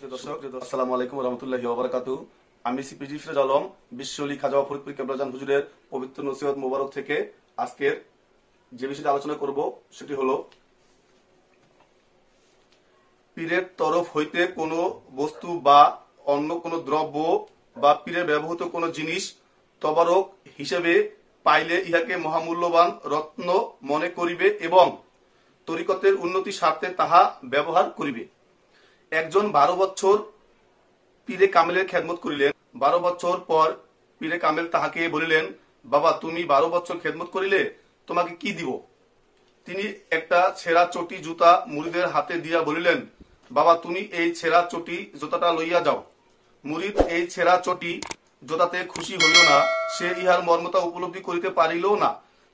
আসসালামু আলাইকুম রহমতুল্লাহি ওয়া বারাকাতুহু। আমি সিপিজি ফিরোজ আলম বিশ্বলি খাজা ফরিদপুর কেবলাজান হুজুরের পবিত্র নসিহত মোবারক থেকে আজকের যে বিষয়ে আলোচনা করব সেটি হলো পীরের তরফ হইতে কোনো বস্তু বা অন্য কোনো দ্রব্য বা পীরের ব্যবহৃত কোনো জিনিস তবারক হিসেবে পাইলে ইহাকে মহামূল্যবান রত্ন মনে করিবে এবং তরিকতের উন্নতি স্বার্থে তাহা ব্যবহার করিবে। একজন 12 বছর পীরে কামেলের খেদমত করিলেন। 12 বছর পর পীরে কামেল তাহাকে বলিলেন, বাবা তুমি 12 বছর খেদমত করিলে, তোমাকে কি দিব? তিনি একটা ছেঁড়া চটি জুতা মুরিদের হাতে দিয়া বলিলেন, বাবা তুমি এই ছেঁড়া চটি জুতাটা লইয়া যাও। মুরিদ এই ছেঁড়া চটি জুতাতে খুশি হইল না, সে ইহার মর্মতা উপলব্ধি করিতে পারিল না।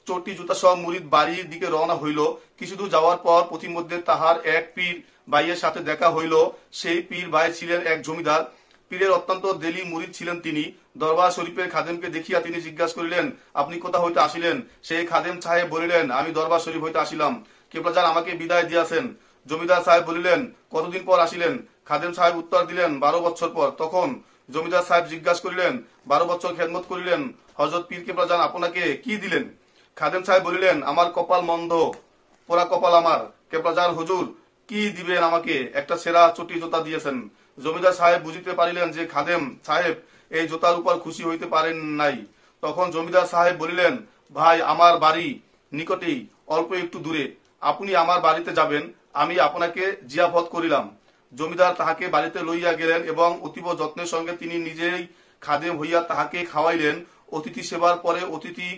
চটি জুতা সহ মুরিদ বাড়ির দিকে রওনা হইল। কিছুদূর যাওয়ার পর পথিমধ্যে তাহার এক পীর ভাইয়ের সাথে দেখা হইল। সেই পীর ভাই ছিলেন এক জমিদার। পীরের অত্যন্ত দেলি মুরিদ ছিলেন তিনি। দরবার শরীফের খাদেমকে দেখিয়া তিনি জিজ্ঞাসা করিলেন, আপনি কোথা হইতে আসিলেন? সেই খাদেম সাহেব বলিলেন, আমি দরবার শরীফ হইতে আসিলাম, কেবলাজান আমাকে বিদায় দিয়াছেন। জমিদার সাহেব বলিলেন, কতদিন পর আসিলেন? খাদেম সাহেব উত্তর দিলেন, 12 বছর পর। তখন জমিদার সাহেব জিজ্ঞাসা করিলেন, 12 বছর খেদমত করিলেন, হযরত পীর কেবলাজান আপনাকে কি দিলেন? খাদেম সাহেব বলিলেন, আমার কপাল মন্দ, পোড়া কপাল আমার। কেবলাজান হুজুর কি দিবেন আমাকে? একটা ছেঁড়া চটি জুতা দিয়েছেন। জমিদার সাহেব বুঝিতে পারিলেন যে খাদেম সাহেব এই জুতার উপর খুশি হইতে পারেন নাই। তখন জমিদার সাহেব বলিলেন, ভাই আমার বাড়ি নিকটেই, অল্প একটু দূরে, আপনি আমার বাড়িতে যাবেন, আমি আপনাকে জিয়াফত করিলাম। জমিদার তাহাকে বাড়িতে লইয়া গেলেন এবং অতীব যত্নের সঙ্গে তিনি নিজেই খাদেম হইয়া তাহাকে খাওয়াইলেন। অতিথি সেবার পরে অতিথি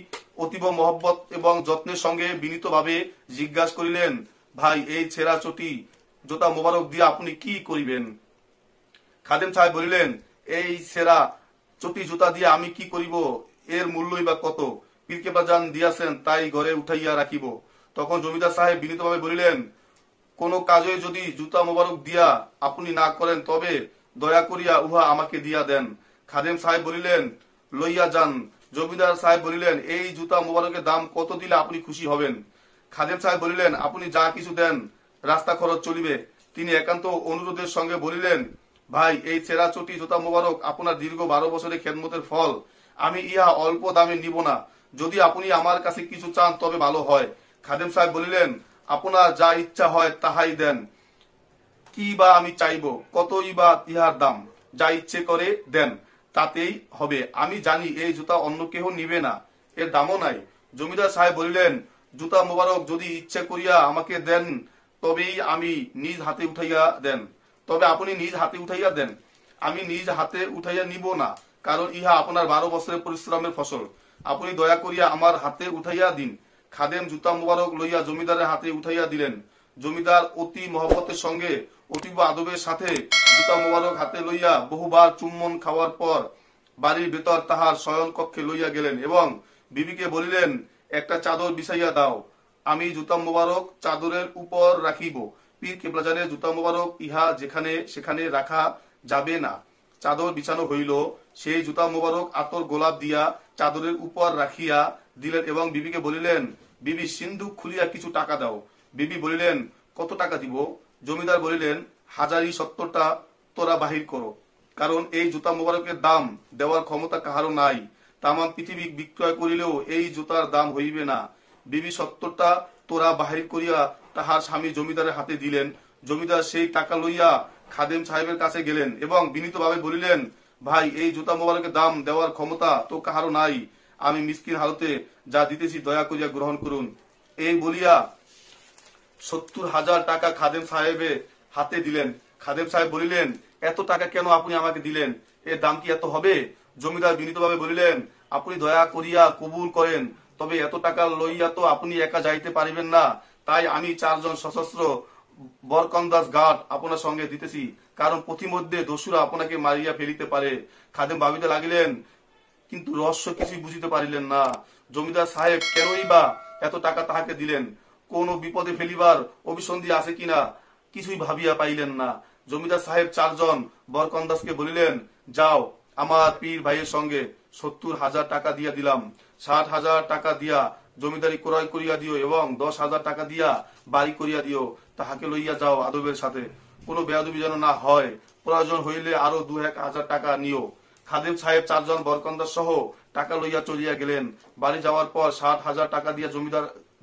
অতীব মহব্বত এবং যত্নের সঙ্গে বিনীতভাবে জিজ্ঞাসা করিলেন, ভাই এই ছেঁড়া চটি জুতা মোবারক দিয়ে আপনি কি করিবেন? খাদেম সাহেব বলিলেন, এই ছেঁড়া চটি জুতা দিয়ে আমি কি করিব? এর মূল্যই বা কত? পীর কেবলাজান দিয়াছেন, তাই ঘরে উঠাইয়া রাখিব। তখন জমিদার সাহেব বিনীতভাবে বলিলেন, কোন কাজে যদি জুতা মোবারক দিয়া আপনি না করেন, তবে দয়া করিয়া উহা আমাকে দিয়া দেন। খাদেম সাহেব বলিলেন, লইয়া যান। জমিদার সাহেব বলিলেন, এই জুতা মোবারকের দাম কত দিলে আপনি খুশি হবেন? খাদেম সাহেব বলিলেন, আপনি যা কিছু দেন রাস্তা খরচ চলিবে। তিনি একান্ত অনুরোধের সঙ্গে বলিলেন, ভাই এই ছেঁড়া চটি জুতা মোবারক আপনার দীর্ঘ 12 বছরের খেদমতের ফল, আমি ইহা অল্প দামে নিব না। যদি আপনি আমার কাছে কিছু চান তবে ভালো হয়। খাদেম সাহেব বলিলেন, আপনার যা ইচ্ছা হয় তাহাই দেন। কি বা আমি চাইব? কতই বা ইহার দাম? যা ইচ্ছে করে দেন, তাতেই হবে। আমি জানি এই জুতা অন্য কেহ নিবে না, এর দামও নাই। জমিদার সাহেব বলিলেন, জুতা মোবারক যদি ইচ্ছে করিয়া আমাকে দেন, তবেই আমি নিজ হাতে উঠাইয়া দেন। তবে আপনি নিজ হাতে উঠাইয়া দেন, আমি নিজ হাতে উঠাইয়া নিব না, কারণ ইহা আপনার 12 বছরের পরিশ্রমের ফসল। আপনি দয়া করিয়া আমার হাতে উঠাইয়া দিন। খাদেম জুতা মোবারক লইয়া জমিদারের হাতে উঠাইয়া দিলেন। জমিদার অতি মহব্বতের সঙ্গে অতীব আদবের সাথে জুতা মোবারক হাতে লইয়া বহুবার চুম্বন খাওয়ার পর বাড়ির ভেতর তাহার শয়ন কক্ষে লইয়া গেলেন এবং বিবিকে বলিলেন, একটা চাদর বিছাইয়া দাও, আমি জুতা মোবারক চাদরের উপর রাখিব। পীর কেবলাজানের জুতা মোবারক ইহা যেখানে সেখানে রাখা যাবে না। চাদর বিছানো হইল। সেই জুতা মোবারক আতর গোলাপ দিয়া চাদরের উপর রাখিয়া দিলেন এবং বিবিকে বলিলেন, বিবি সিন্ধুক খুলিয়া কিছু টাকা দাও। বিবি বলিলেন, কত টাকা দিব? জমিদার বলিলেন, 1070টা তোরা বাহির করো, কারণ এই জুতা মোবারকের দাম দেওয়ার ক্ষমতা কাহারও নাই। তামাম পৃথিবী বিক্রয় করিলেও এই জুতার দাম হইবে না। বিবি 70টা তোরা বাহির করিয়া তাহার স্বামী জমিদারের হাতে দিলেন। জমিদার সেই টাকা লইয়া খাদেম সাহেবের কাছে গেলেন এবং বিনীতভাবে বলিলেন, ভাই এই জুতা মোবারকের দাম দেওয়ার ক্ষমতা তো কাহারও নাই, আমি মিসকিন হালতে যা দিতেছি দয়া করিয়া গ্রহণ করুন। এই বলিয়া 70,000 টাকা খাদেম সাহেবের হাতে দিলেন। খাদেম সাহেব বলিলেন, এত টাকা কেন আপনি আমাকে দিলেন? এর দাম কি এত হবে? জমিদার বিনীতভাবে বলিলেন, আপনি দয়া করিয়া কবুল করেন, তবে এত টাকা লইয়া তো আপনি একা যাইতে পারিবেন না, তাই আমি 4 জন সশস্ত্র বরকন্দাজ গার্ড আপনার সঙ্গে দিতেছি, কারণ পথিমধ্যে দস্যুরা আপনাকে মারিয়া ফেলিতে পারে। খাদেম ভাবিতে লাগিলেন, কিন্তু রহস্য কিছুই বুঝিতে পারিলেন না। জমিদার সাহেব কেনই বা এত টাকা তাহাকে দিলেন? কোন বিপদে ফেলিবার অভিসন্ধি আছে কিনা কিছুই ভাবিয়া পাইলেন না। জমিদার সাহেব 4 জন বরকন্দাজকে বলিলেন, যাও আমার পীর ভাইয়ের সঙ্গে 70,000 টাকা দিয়া দিলাম, 60,000 টাকা দিয়া জমিদারি ক্রয় করিয়া দিও এবং 10,000 টাকা দিয়া বাড়ি করিয়া দিও। তাহাকে লইয়া যাও আদবের সাথে। কোনো বেয়াদবি যেন না হয়, প্রয়োজন হইলে আরো 2-1,000 টাকা নিও। খাদেম সাহেব 4 জন বরকন্দার সহ টাকা লইয়া চলিয়া গেলেন। বাড়ি যাওয়ার পর 60,000 টাকা দিয়া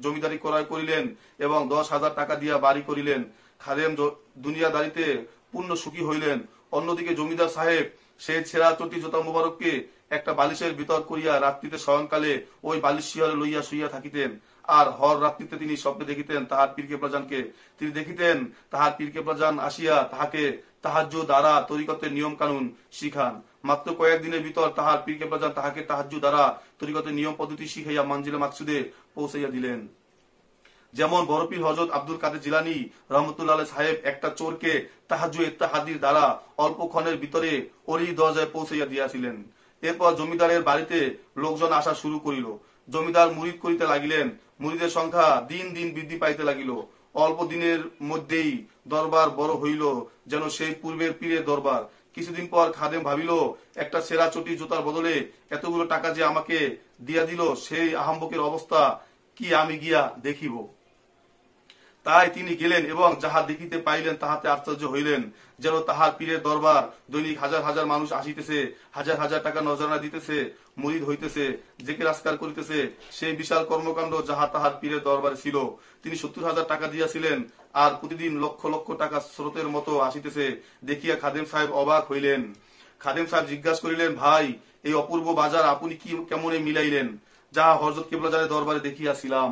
জমিদারি ক্রয় করিলেন এবং 10,000 টাকা দিয়া বাড়ি করিলেন। খাদেম দুনিয়াদারিতে পূর্ণ সুখী হইলেন। অন্যদিকে জমিদার সাহেব সেই ছেঁড়া চটি জুতা মুবারককে একটা বালিশের ভিতর করিয়া রাত্রিতে শয়নকালে ওই বালিশ শিয়রে লইয়া শুইয়া থাকিতেন। আর হর রাত্রিতে তিনি স্বপ্নে দেখিতেন তাহার পীর কেবলাজানকে। তিনি দেখিতেন তাহার পীর কেবলাজান আসিয়া তাহাকে তাহাজ্জুদ দ্বারা তরিকতের নিয়ম কানুন শিখান। মাত্র কয়েকদিনের ভিতর তাহার পীর কেবলাজান তাহাকে তাহাজ্জুদ দ্বারা তরিকতের নিয়ম পদ্ধতি শিখাইয়া মানজিলে মাকসুদে পৌঁছাইয়া দিলেন। যেমন বড়পীর হযরত আব্দুল কাদের জিলানী রহমতুল্লাহ সাহেব একটা চোরকে তাহাজ্জুদ ইত্তেহাদির দ্বারা অল্পক্ষণের ভিতরে ওরই দরজায় পৌঁছাইয়া দিয়াছিলেন। এরপর জমিদারের বাড়িতে লোকজন আসা শুরু করিল। জমিদার মুরিদ করিতে লাগিলেন। মুরিদের সংখ্যা দিন দিন বৃদ্ধি পাইতে লাগিল। অল্প দিনের মধ্যেই দরবার বড় হইল, যেন সেই পূর্বের পীরের দরবার। কিছুদিন পর খাদেম ভাবিল, একটা সেরা চটি জুতার বদলে এতগুলো টাকা যে আমাকে দিয়া দিল, সেই আহাম্বকের অবস্থা কি আমি গিয়া দেখিব। তাই তিনি গেলেন এবং যাহা দেখিতে পাইলেন তাহাতে আশ্চর্য হইলেন। যেন তাহার পীরের দরবার দৈনিক হাজার হাজার মানুষ আসিতেছে, হাজার হাজার টাকা নজরানা দিতেছে, মুরিদ হইতেছে, জিকির আজকার করিতেছে। সেই বিশাল কর্মকাণ্ড যাহা তাহার পীরের দরবারে ছিল। তিনি 70,000 টাকা দিয়াছিলেন, আর প্রতিদিন লক্ষ লক্ষ টাকা স্রোতের মতো আসিতেছে দেখিয়া খাদেম সাহেব অবাক হইলেন। খাদেম সাহেব জিজ্ঞাসা করিলেন, ভাই, এই অপূর্ব বাজার আপনি কি কেমনে মিলাইলেন? যাহা হযরত কেবলাজানের দরবারে দেখিয়াছিলাম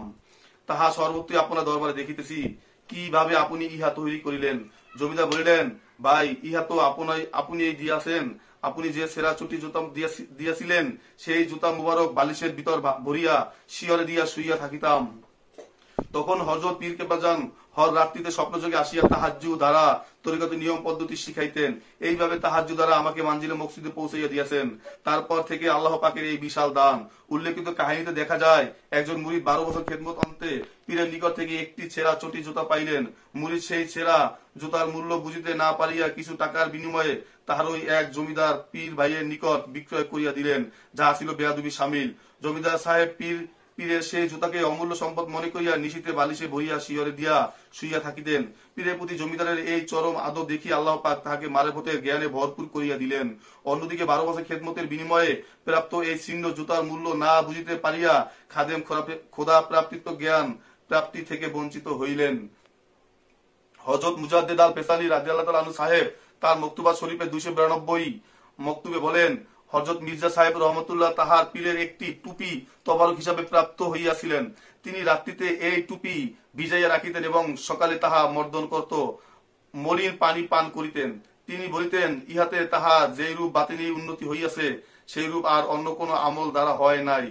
তাহা সর্বত্রই আপনার দরবারে দেখিতেছি, কিভাবে আপনি ইহা তৈরি করিলেন? জমিদার বলিলেন, ভাই, ইহা তো আপনি এই দিয়াছেন। আপনি যে সেরা চটি জুতা দিয়াছিলেন, সেই জুতা মুবারক বালিশের ভিতর ভরিয়া শিয়রে দিয়া শুইয়া থাকিতাম। তখন হযরত পীর কেবলাজান হর রাত্রিতে স্বপ্নযোগে আসিয়া তাহাজ্জুদ দ্বারা তরিকতের নিয়ম পদ্ধতি শিখাইতেন। এইভাবে তাহাজ্জুদ দ্বারা আমাকে মানজিলে মকসুদে পৌঁছাইয়া দিয়েছেন। তারপর থেকে আল্লাহ পাকের এই বিশাল দান। উল্লেখিত কাহিনীতে দেখা যায়, একজন মুরিদ 12 বছর খেদমত অন্তে পীরের নিকট থেকে একটি ছেঁড়া চটি জুতা পাইলেন। মুরিদ সেই ছেঁড়া জুতার মূল্য বুঝিতে না পারিয়া কিছু টাকার বিনিময়ে তাহার ওই এক জমিদার পীর ভাইয়ের নিকট বিক্রয় করিয়া দিলেন, যাহা ছিল বেয়াদবি শামিল। জমিদার সাহেব পীরের সেই জুতাকে অমূল্য সম্পদ মনে করিয়া নিশীতে বালিশে বহিয়া শিয়রে দিয়া শুইয়া থাকিতেন। পীরের প্রতি জমিদারের এই চরম আদর দেখি আল্লাহ পাক তাহাকে মারেফতের জ্ঞানে ভরপুর করিয়া দিলেন। অন্যদিকে 12 বছর খেদমতের বিনিময়ে প্রাপ্ত এই ছিন্ন জুতার মূল্য না বুঝিতে পারিয়া খাদেম খোদা প্রাপ্তিত্ব জ্ঞান প্রাপ্তি থেকে বঞ্চিত হইলেন। হযরত মুজাদ্দেদ আল পেসানি রাদিয়াল্লাহু তাআলা আনহু সাহেব তার মকতুবা শরীফে 292 মকতুবে বলেন, হযরত মির্জা সাহেব রহমতুল্লাহ তাহার পীরের একটি টুপি তবারক হিসাবে প্রাপ্ত হইয়াছিলেন। তিনি রাত্রিতে এই টুপি ভিজাইয়া রাখিতেন এবং সকালে তাহা মর্দন করত, মলিন পানি পান করিতেন। তিনি বলিতেন, ইহাতে তাহা যেই রূপ বাতিনি উন্নতি হইয়াছে, সেই রূপ আর অন্য কোন আমল দ্বারা হয় নাই।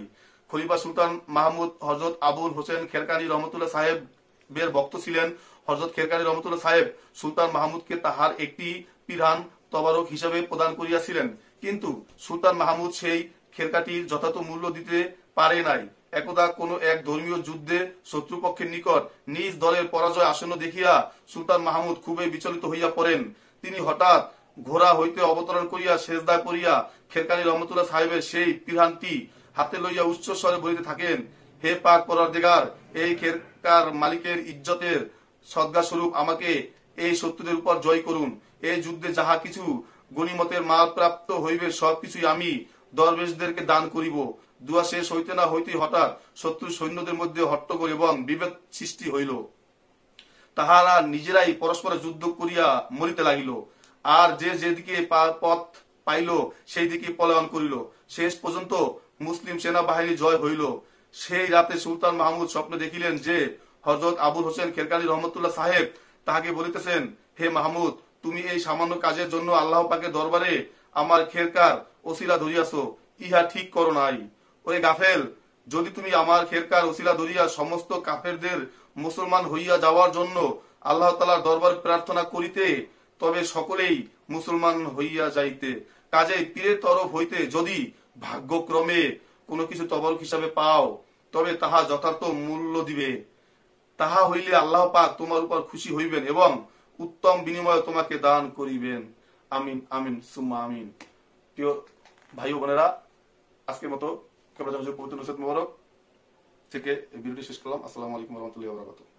খলিফা সুলতান মাহমুদ হযরত আবুল হোসেন খেরকানি রহমতুল্লাহ সাহেবের ভক্ত ছিলেন। হযরত খেরকানি রহমতুল্লাহ সাহেব সুলতান মাহমুদকে তাহার একটি পিরান তবারক হিসাবে প্রদান করিয়াছিলেন, কিন্তু সুলতান মাহমুদ সেই খেরকাটির যথাযথ মূল্য দিতে পারে নাই। একদা কোন এক ধর্মীয় যুদ্ধে শত্রুপক্ষের নিকট নিজ দলের পরাজয় আসন্ন দেখিয়া সুলতান মাহমুদ খুবই বিচলিত হইয়া পড়েন। তিনি হঠাৎ ঘোড়া হইতে অবতরণ করিয়া সেজদায় পড়িয়া খেরকানি রহমতুল্লাহ সাহেবের সেই পিরানটি হাতে লইয়া উচ্চ স্বরে বলিতে থাকেন, হে পাক পরওয়ারদিগার, এই খেরকার মালিকের ইজ্জতের সদকা স্বরূপ আমাকে এই শত্রুদের উপর জয় করুন। এই যুদ্ধে যাহা কিছু গনিমতের মাল প্রাপ্ত হইবে সবকিছুই আমি দরবেশদেরকে দান করিব। দুয়া শেষ হইতে না হইতে হঠাৎ শত্রু সৈন্যদের মধ্যে হট্টগোল এবং বিভেদ সৃষ্টি হইল। তাহারা নিজেরাই পরস্পর যুদ্ধ করিয়া মরিতে লাগিল, আর যে যেদিকে পথ পাইল সেই দিকে পলায়ন করিল। শেষ পর্যন্ত মুসলিম সেনাবাহিনী জয় হইল। সেই রাতে সুলতান মাহমুদ স্বপ্ন দেখিলেন যে হযরত আবুল হোসেন খেরকানি রহমতুল্লাহ সাহেব তাহাকে বলিতেছেন, হে মাহমুদ, তুমি এই সামান্য কাজের জন্য আল্লাহ পাকের দরবারে আমার খেরকার ওসিলা ধরিয়াছ, ইহা ঠিক করো নাই। ওরে গাফেল, যদি তুমি আমার খেরকার ওসিলা ধরিয়া সমস্ত কাফেরদের মুসলমান হইয়া যাওয়ার জন্য আল্লাহ তাআলার দরবারে প্রার্থনা করিতে, তবে সকলেই মুসলমান হইয়া যাইতে। কাজেই পীরের তরফ হইতে যদি ভাগ্যক্রমে কোনো কিছু তবরক হিসাবে পাও, তবে তাহা যথার্থ মূল্য দিবে। তাহা হইলে আল্লাহ পাক তোমার উপর খুশি হইবেন এবং উত্তম বিনিময় তোমাকে দান করিবেন। আমিন আমিন সুম্মা আমিন। প্রিয় ভাই ও বোনেরা, আজকের মতো পবিত্র নসিহত মোবারক থেকে ভিডিওটি শেষ করলাম। আসসালামু আলাইকুম ওয়া রাহমাতুল্লাহি ওয়া বারাকাতুহু।